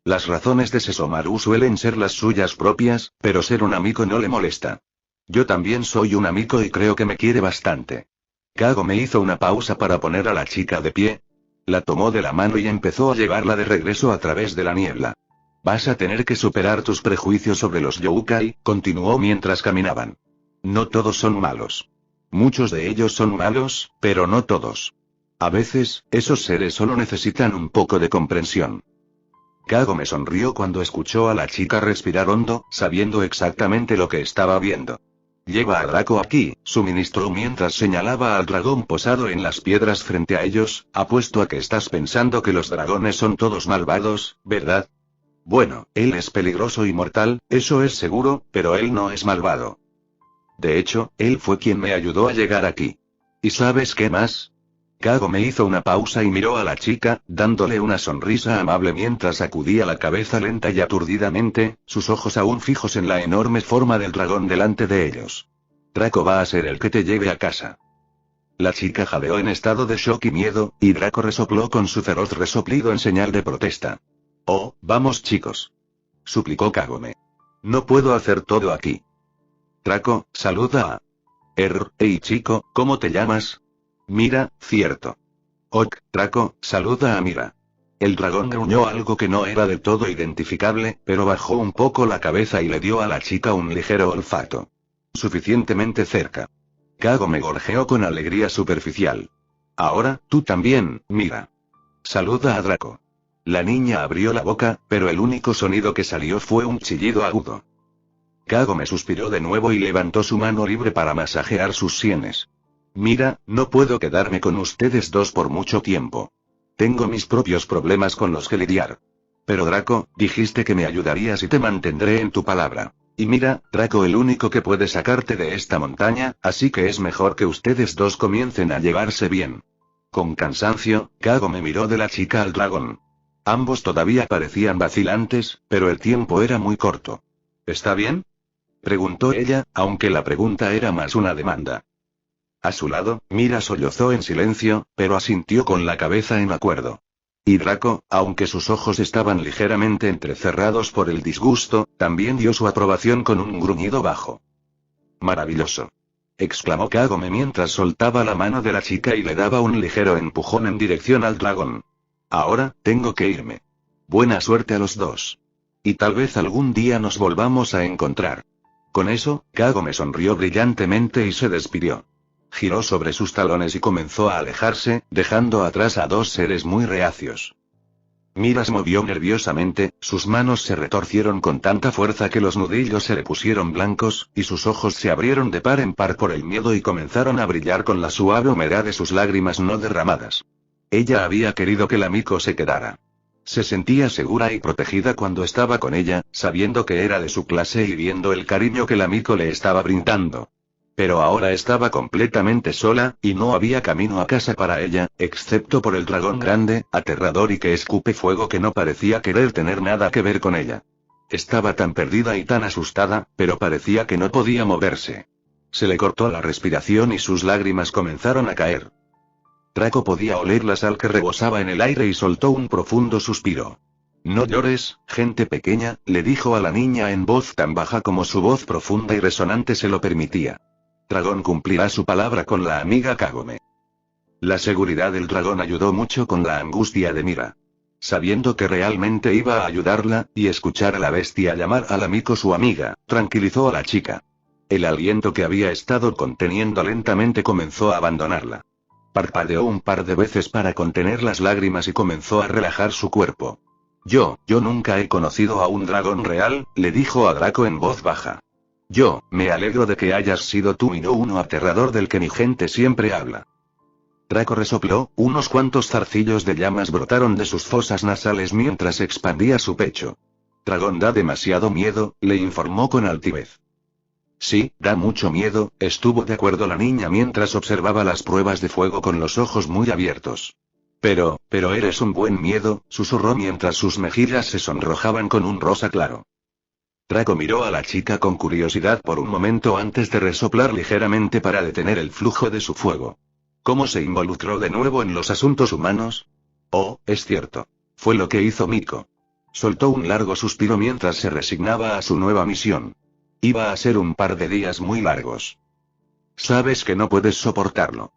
Las razones de Sesomaru suelen ser las suyas propias, pero ser un amigo no le molesta. Yo también soy un amigo y creo que me quiere bastante. Kagome hizo una pausa para poner a la chica de pie. La tomó de la mano y empezó a llevarla de regreso a través de la niebla. Vas a tener que superar tus prejuicios sobre los yokai, continuó mientras caminaban. No todos son malos. Muchos de ellos son malos, pero no todos. A veces, esos seres solo necesitan un poco de comprensión. Kagome sonrió cuando escuchó a la chica respirar hondo, sabiendo exactamente lo que estaba viendo. Lleva a Draco aquí, suministró mientras señalaba al dragón posado en las piedras frente a ellos. Apuesto a que estás pensando que los dragones son todos malvados, ¿verdad? Bueno, él es peligroso y mortal, eso es seguro, pero él no es malvado. De hecho, él fue quien me ayudó a llegar aquí. ¿Y sabes qué más? Kagome hizo una pausa y miró a la chica, dándole una sonrisa amable mientras sacudía la cabeza lenta y aturdidamente, sus ojos aún fijos en la enorme forma del dragón delante de ellos. Draco va a ser el que te lleve a casa. La chica jadeó en estado de shock y miedo, y Draco resopló con su feroz resoplido en señal de protesta. Oh, vamos chicos. Suplicó Kagome. No puedo hacer todo aquí. Draco, saluda a... Hey chico, ¿cómo te llamas? Mira, cierto. Ok, Draco, saluda a Mira. El dragón gruñó algo que no era del todo identificable, pero bajó un poco la cabeza y le dio a la chica un ligero olfato. Suficientemente cerca. Kagome gorjeó con alegría superficial. Ahora, tú también, Mira. Saluda a Draco. La niña abrió la boca, pero el único sonido que salió fue un chillido agudo. Kagome suspiró de nuevo y levantó su mano libre para masajear sus sienes. Mira, no puedo quedarme con ustedes dos por mucho tiempo. Tengo mis propios problemas con los que lidiar. Pero Draco, dijiste que me ayudarías y te mantendré en tu palabra. Y mira, Draco el único que puede sacarte de esta montaña, así que es mejor que ustedes dos comiencen a llevarse bien. Con cansancio, Kagome miró de la chica al dragón. Ambos todavía parecían vacilantes, pero el tiempo era muy corto. ¿Está bien? Preguntó ella, aunque la pregunta era más una demanda. A su lado, Mira sollozó en silencio, pero asintió con la cabeza en acuerdo. Y Draco, aunque sus ojos estaban ligeramente entrecerrados por el disgusto, también dio su aprobación con un gruñido bajo. Maravilloso. Exclamó Kagome mientras soltaba la mano de la chica y le daba un ligero empujón en dirección al dragón. Ahora, tengo que irme. Buena suerte a los dos. Y tal vez algún día nos volvamos a encontrar. Con eso, Kagome sonrió brillantemente y se despidió. Giró sobre sus talones y comenzó a alejarse, dejando atrás a dos seres muy reacios. Mira se movió nerviosamente, sus manos se retorcieron con tanta fuerza que los nudillos se le pusieron blancos, y sus ojos se abrieron de par en par por el miedo y comenzaron a brillar con la suave humedad de sus lágrimas no derramadas. Ella había querido que la Miko se quedara. Se sentía segura y protegida cuando estaba con ella, sabiendo que era de su clase y viendo el cariño que la Miko le estaba brindando. Pero ahora estaba completamente sola, y no había camino a casa para ella, excepto por el dragón grande, aterrador y que escupe fuego que no parecía querer tener nada que ver con ella. Estaba tan perdida y tan asustada, pero parecía que no podía moverse. Se le cortó la respiración y sus lágrimas comenzaron a caer. Draco podía oler la sal que rebosaba en el aire y soltó un profundo suspiro. No llores, gente pequeña, le dijo a la niña en voz tan baja como su voz profunda y resonante se lo permitía. Dragón cumplirá su palabra con la amiga Kagome. La seguridad del dragón ayudó mucho con la angustia de Mira. Sabiendo que realmente iba a ayudarla, y escuchar a la bestia llamar a la Miko su amiga, tranquilizó a la chica. El aliento que había estado conteniendo lentamente comenzó a abandonarla. Parpadeó un par de veces para contener las lágrimas y comenzó a relajar su cuerpo. Yo nunca he conocido a un dragón real, le dijo a Draco en voz baja. Me alegro de que hayas sido tú y no uno aterrador del que mi gente siempre habla. Draco resopló, unos cuantos zarcillos de llamas brotaron de sus fosas nasales mientras expandía su pecho. Dragón da demasiado miedo, le informó con altivez. Sí, da mucho miedo, estuvo de acuerdo la niña mientras observaba las pruebas de fuego con los ojos muy abiertos. Pero eres un buen miedo, susurró mientras sus mejillas se sonrojaban con un rosa claro. Draco miró a la chica con curiosidad por un momento antes de resoplar ligeramente para detener el flujo de su fuego. ¿Cómo se involucró de nuevo en los asuntos humanos? Oh, es cierto. Fue lo que hizo Miko. Soltó un largo suspiro mientras se resignaba a su nueva misión. Iba a ser un par de días muy largos. Sabes que no puedes soportarlo.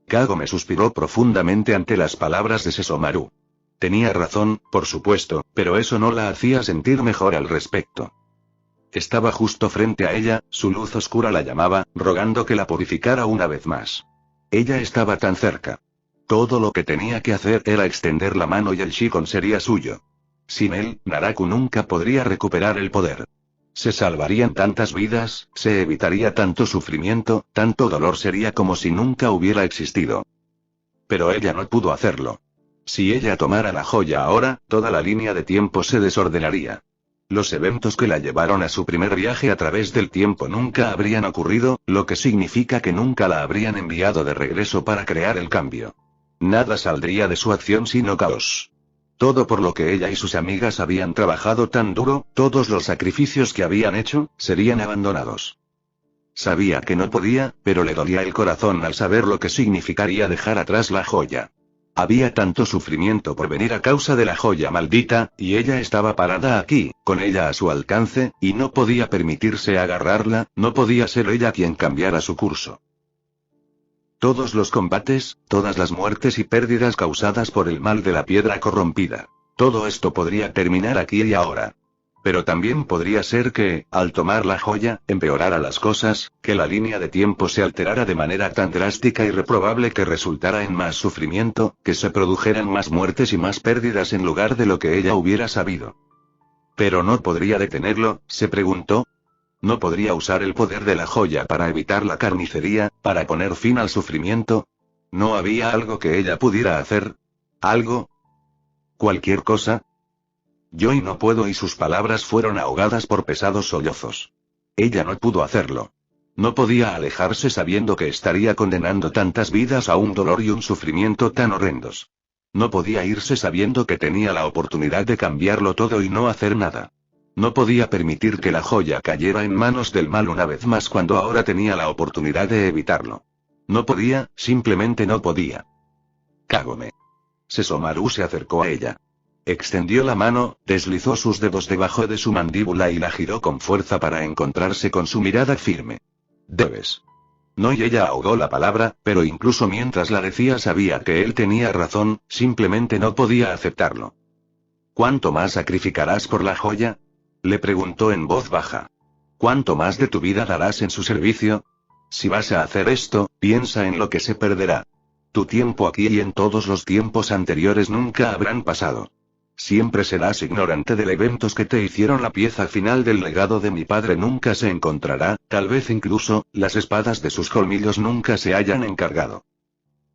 Kagome suspiró profundamente ante las palabras de Sesomaru. Tenía razón, por supuesto, pero eso no la hacía sentir mejor al respecto. Estaba justo frente a ella, su luz oscura la llamaba, rogando que la purificara una vez más. Ella estaba tan cerca. Todo lo que tenía que hacer era extender la mano y el Shikon sería suyo. Sin él, Naraku nunca podría recuperar el poder. Se salvarían tantas vidas, se evitaría tanto sufrimiento, tanto dolor, sería como si nunca hubiera existido. Pero ella no pudo hacerlo. Si ella tomara la joya ahora, toda la línea de tiempo se desordenaría. Los eventos que la llevaron a su primer viaje a través del tiempo nunca habrían ocurrido, lo que significa que nunca la habrían enviado de regreso para crear el cambio. Nada saldría de su acción sino caos. Todo por lo que ella y sus amigas habían trabajado tan duro, todos los sacrificios que habían hecho, serían abandonados. Sabía que no podía, pero le dolía el corazón al saber lo que significaría dejar atrás la joya. Había tanto sufrimiento por venir a causa de la joya maldita, y ella estaba parada aquí, con ella a su alcance, y no podía permitirse agarrarla, no podía ser ella quien cambiara su curso. Todos los combates, todas las muertes y pérdidas causadas por el mal de la piedra corrompida. Todo esto podría terminar aquí y ahora. Pero también podría ser que, al tomar la joya, empeorara las cosas, que la línea de tiempo se alterara de manera tan drástica y reprobable que resultara en más sufrimiento, que se produjeran más muertes y más pérdidas en lugar de lo que ella hubiera sabido. Pero no podría detenerlo, se preguntó. ¿No podría usar el poder de la joya para evitar la carnicería, para poner fin al sufrimiento? ¿No había algo que ella pudiera hacer? ¿Algo? ¿Cualquier cosa? Yo y no puedo, y sus palabras fueron ahogadas por pesados sollozos. Ella no pudo hacerlo. No podía alejarse sabiendo que estaría condenando tantas vidas a un dolor y un sufrimiento tan horrendos. No podía irse sabiendo que tenía la oportunidad de cambiarlo todo y no hacer nada. No podía permitir que la joya cayera en manos del mal una vez más cuando ahora tenía la oportunidad de evitarlo. No podía, simplemente no podía. Kagome. Sesomaru se acercó a ella. Extendió la mano, deslizó sus dedos debajo de su mandíbula y la giró con fuerza para encontrarse con su mirada firme. Debes. No, y ella ahogó la palabra, pero incluso mientras la decía sabía que él tenía razón, simplemente no podía aceptarlo. ¿Cuánto más sacrificarás por la joya? Le preguntó en voz baja. ¿Cuánto más de tu vida darás en su servicio? Si vas a hacer esto, piensa en lo que se perderá. Tu tiempo aquí y en todos los tiempos anteriores nunca habrán pasado. Siempre serás ignorante de eventos que te hicieron la pieza final del legado de mi padre nunca se encontrará, tal vez incluso, las espadas de sus colmillos nunca se hayan encargado.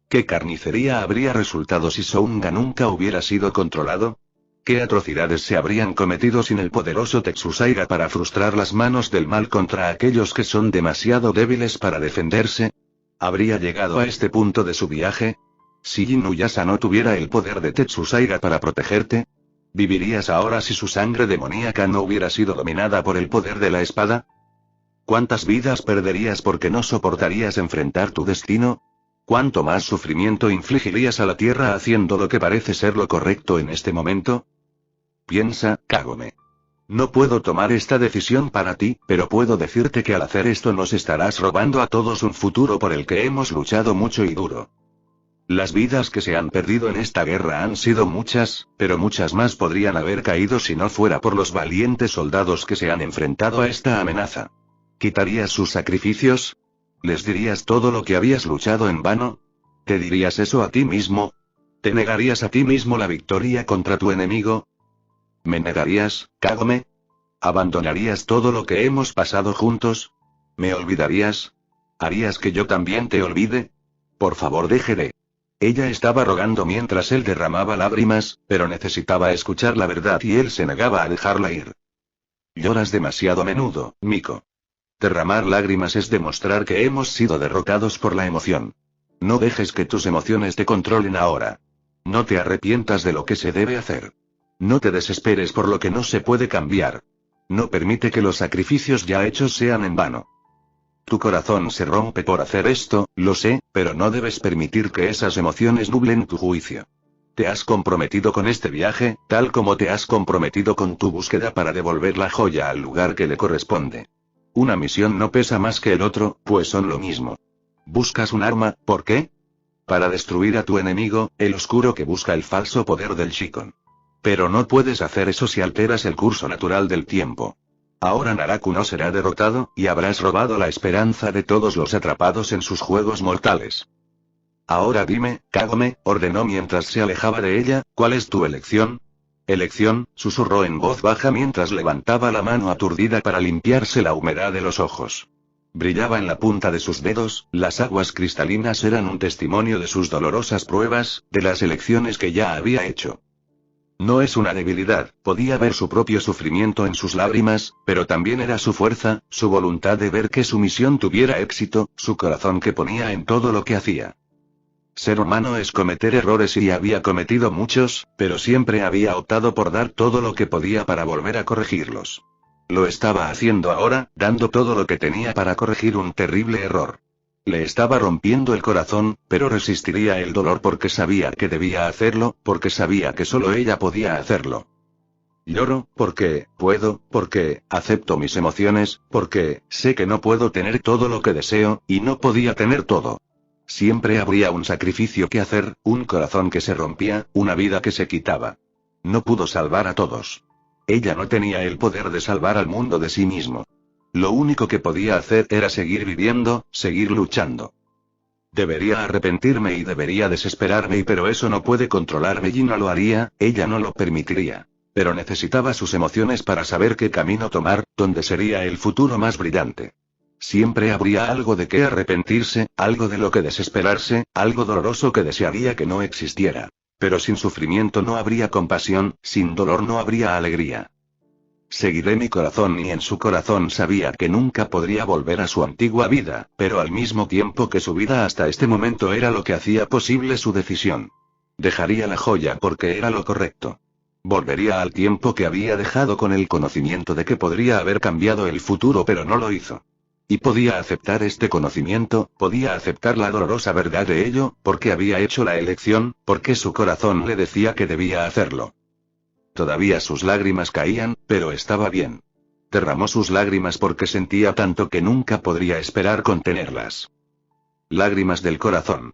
¿Qué carnicería habría resultado si Sounga nunca hubiera sido controlado? ¿Qué atrocidades se habrían cometido sin el poderoso Tetsusaiga para frustrar las manos del mal contra aquellos que son demasiado débiles para defenderse? ¿Habría llegado a este punto de su viaje? Si Inuyasha no tuviera el poder de Tetsusaiga para protegerte, ¿vivirías ahora si su sangre demoníaca no hubiera sido dominada por el poder de la espada? ¿Cuántas vidas perderías porque no soportarías enfrentar tu destino? ¿Cuánto más sufrimiento infligirías a la tierra haciendo lo que parece ser lo correcto en este momento? Piensa, Kagome. No puedo tomar esta decisión para ti, pero puedo decirte que al hacer esto nos estarás robando a todos un futuro por el que hemos luchado mucho y duro. Las vidas que se han perdido en esta guerra han sido muchas, pero muchas más podrían haber caído si no fuera por los valientes soldados que se han enfrentado a esta amenaza. ¿Quitarías sus sacrificios? ¿Les dirías todo lo que habías luchado en vano? ¿Te dirías eso a ti mismo? ¿Te negarías a ti mismo la victoria contra tu enemigo? ¿Me negarías, Kagome? ¿Abandonarías todo lo que hemos pasado juntos? ¿Me olvidarías? ¿Harías que yo también te olvide? Por favor, déjeme. Ella estaba rogando mientras él derramaba lágrimas, pero necesitaba escuchar la verdad y él se negaba a dejarla ir. Lloras demasiado a menudo, Miko. Derramar lágrimas es demostrar que hemos sido derrotados por la emoción. No dejes que tus emociones te controlen ahora. No te arrepientas de lo que se debe hacer. No te desesperes por lo que no se puede cambiar. No permite que los sacrificios ya hechos sean en vano. Tu corazón se rompe por hacer esto, lo sé, pero no debes permitir que esas emociones nublen tu juicio. Te has comprometido con este viaje, tal como te has comprometido con tu búsqueda para devolver la joya al lugar que le corresponde. Una misión no pesa más que el otro, pues son lo mismo. ¿Buscas un arma? ¿Por qué? Para destruir a tu enemigo, el oscuro que busca el falso poder del Shikon. Pero no puedes hacer eso si alteras el curso natural del tiempo. Ahora Naraku no será derrotado, y habrás robado la esperanza de todos los atrapados en sus juegos mortales. Ahora dime, Kagome, ordenó mientras se alejaba de ella, ¿cuál es tu elección? Elección, susurró en voz baja mientras levantaba la mano aturdida para limpiarse la humedad de los ojos. Brillaba en la punta de sus dedos, las aguas cristalinas eran un testimonio de sus dolorosas pruebas, de las elecciones que ya había hecho. No es una debilidad, podía ver su propio sufrimiento en sus lágrimas, pero también era su fuerza, su voluntad de ver que su misión tuviera éxito, su corazón que ponía en todo lo que hacía. Ser humano es cometer errores y había cometido muchos, pero siempre había optado por dar todo lo que podía para volver a corregirlos. Lo estaba haciendo ahora, dando todo lo que tenía para corregir un terrible error. Le estaba rompiendo el corazón, pero resistiría el dolor porque sabía que debía hacerlo, porque sabía que solo ella podía hacerlo. Lloro, porque puedo, porque acepto mis emociones, porque sé que no puedo tener todo lo que deseo, y no podía tener todo. Siempre habría un sacrificio que hacer, un corazón que se rompía, una vida que se quitaba. No pudo salvar a todos. Ella no tenía el poder de salvar al mundo de sí mismo. Lo único que podía hacer era seguir viviendo, seguir luchando. Debería arrepentirme y debería desesperarme, pero eso no puede controlarme y no lo haría, ella no lo permitiría. Pero necesitaba sus emociones para saber qué camino tomar, dónde sería el futuro más brillante. Siempre habría algo de qué arrepentirse, algo de lo que desesperarse, algo doloroso que desearía que no existiera. Pero sin sufrimiento no habría compasión, sin dolor no habría alegría. Seguiré mi corazón, y en su corazón sabía que nunca podría volver a su antigua vida, pero al mismo tiempo que su vida hasta este momento era lo que hacía posible su decisión. Dejaría la joya porque era lo correcto. Volvería al tiempo que había dejado con el conocimiento de que podría haber cambiado el futuro, pero no lo hizo. Y podía aceptar este conocimiento, podía aceptar la dolorosa verdad de ello, porque había hecho la elección, porque su corazón le decía que debía hacerlo. Todavía sus lágrimas caían, pero estaba bien. Derramó sus lágrimas porque sentía tanto que nunca podría esperar contenerlas. Lágrimas del corazón.